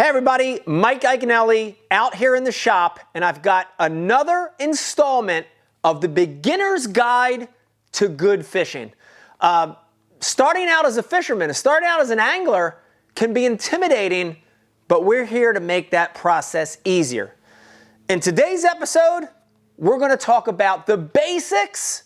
Hey everybody, Mike Iaconelli out here in the shop, and I've got another installment of the Beginner's Guide to Good Fishing. Starting out as a fisherman, starting out as an angler can be intimidating, but we're here to make that process easier. In today's episode, we're going to talk about the basics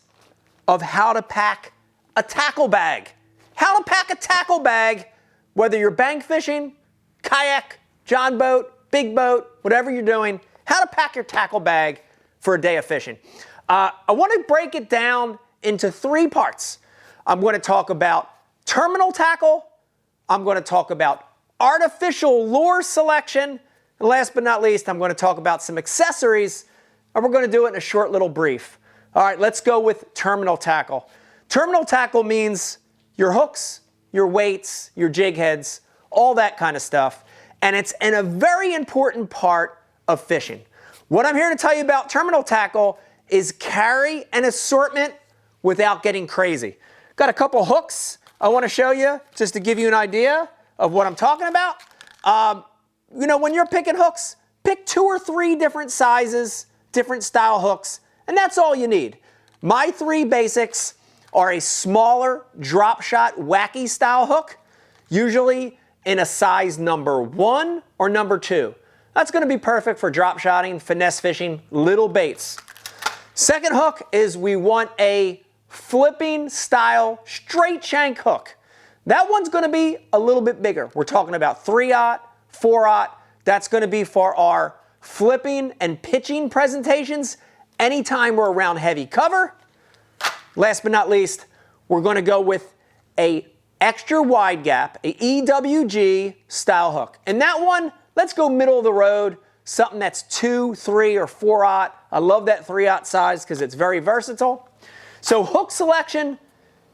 of how to pack a tackle bag. How to pack a tackle bag, whether you're bank fishing, kayak, john boat, big boat, whatever you're doing, how to pack your tackle bag for a day of fishing. I want to break it down into three parts. I'm going to talk about terminal tackle, I'm going to talk about artificial lure selection, and last but not least, I'm going to talk about some accessories, and we're going to do it in a short little brief. All right, let's go with terminal tackle. Terminal tackle means your hooks, your weights, your jig heads, all that kind of stuff. And it's a very important part of fishing. What I'm here to tell you about terminal tackle is carry an assortment without getting crazy. Got a couple hooks I want to show you just to give you an idea of what I'm talking about. When you're picking hooks, pick 2 or 3 different sizes, different style hooks, and that's all you need. My 3 basics are a smaller drop shot wacky style hook, usually in a size number 1 or number 2. That's going to be perfect for drop shotting, finesse fishing, little baits. Second hook is we want a flipping style straight shank hook. That one's going to be a little bit bigger. We're talking about 3/0, 4/0. That's going to be for our flipping and pitching presentations anytime we're around heavy cover. Last but not least, we're going to go with a extra wide gap, a EWG style hook. And that one, let's go middle of the road, something that's 2, 3, or 4/0. I love that 3/0 size because it's very versatile. So hook selection,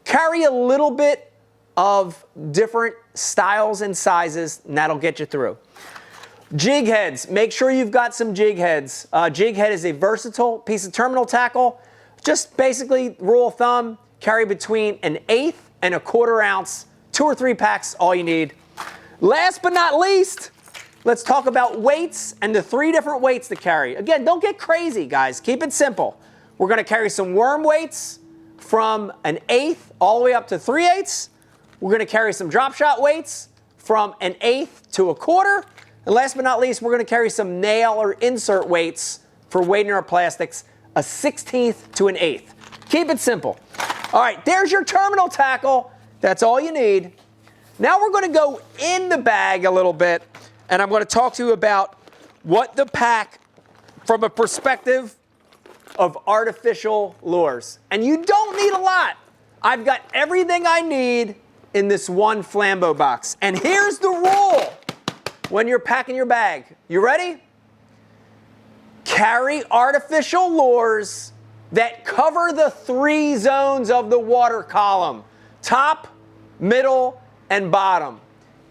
carry a little bit of different styles and sizes, and that'll get you through. Jig heads, make sure you've got some jig heads. Jig head is a versatile piece of terminal tackle. Just basically, rule of thumb, carry between 1/8 and 1/4 ounce, 2 or 3 packs, all you need. Last but not least, let's talk about weights and the 3 different weights to carry. Again, don't get crazy, guys. Keep it simple. We're going to carry some worm weights from 1/8 all the way up to 3/8. We're going to carry some drop shot weights from 1/8 to 1/4. And last but not least, we're going to carry some nail or insert weights for weighting our plastics, 1/16 to 1/8. Keep it simple. All right, there's your terminal tackle. That's all you need. Now we're going to go in the bag a little bit, and I'm going to talk to you about what to pack from a perspective of artificial lures. And you don't need a lot. I've got everything I need in this one Flambeau box. And here's the rule when you're packing your bag. You ready? Carry artificial lures that cover the 3 zones of the water column: top, middle, and bottom.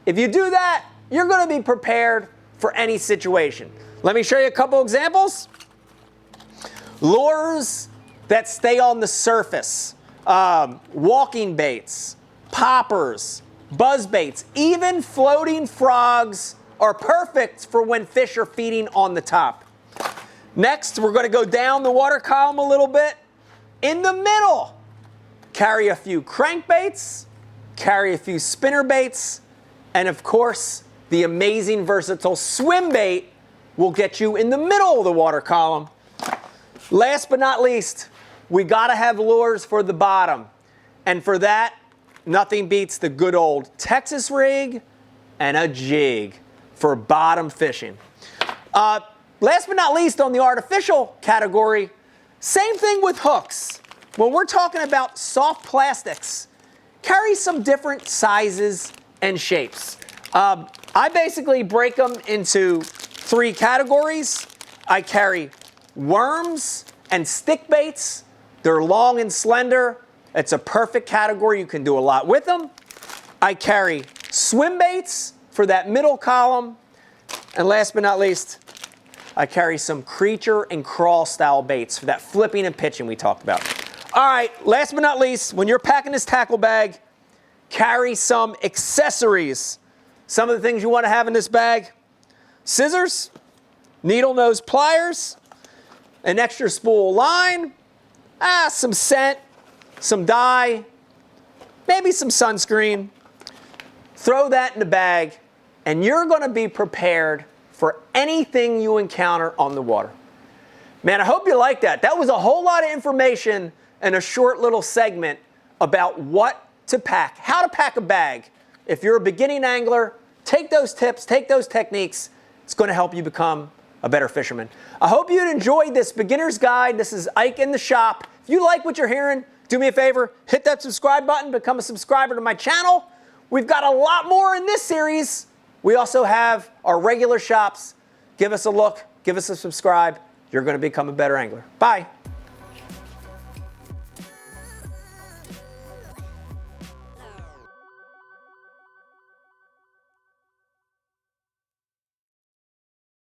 If you do that, you're going to be prepared for any situation. Let me show you a couple examples. Lures that stay on the surface, walking baits, poppers, buzz baits, even floating frogs are perfect for when fish are feeding on the top. Next, we're going to go down the water column a little bit. In the middle, carry a few crankbaits, carry a few spinner baits, and of course, the amazing versatile swim bait will get you in the middle of the water column. Last but not least, we got to have lures for the bottom. And for that, nothing beats the good old Texas rig and a jig for bottom fishing. Last but not least, on the artificial category, same thing with hooks. When we're talking about soft plastics, carry some different sizes and shapes. I basically break them into 3 categories. I carry worms and stick baits. They're long and slender. It's a perfect category. You can do a lot with them. I carry swim baits for that middle column. And last but not least, I carry some creature and crawl style baits for that flipping and pitching we talked about. All right, last but not least, when you're packing this tackle bag, carry some accessories. Some of the things you want to have in this bag: scissors, needle nose pliers, an extra spool line, some scent, some dye, maybe some sunscreen. Throw that in the bag, and you're going to be prepared for anything you encounter on the water. Man, I hope you like that. That was a whole lot of information in a short little segment about what to pack, how to pack a bag. If you're a beginning angler, take those tips, take those techniques. It's going to help you become a better fisherman. I hope you enjoyed this beginner's guide. This is Ike in the shop. If you like what you're hearing, do me a favor, hit that subscribe button, become a subscriber to my channel. We've got a lot more in this series. We also have our regular shops. Give us a look, give us a subscribe. You're going to become a better angler. Bye.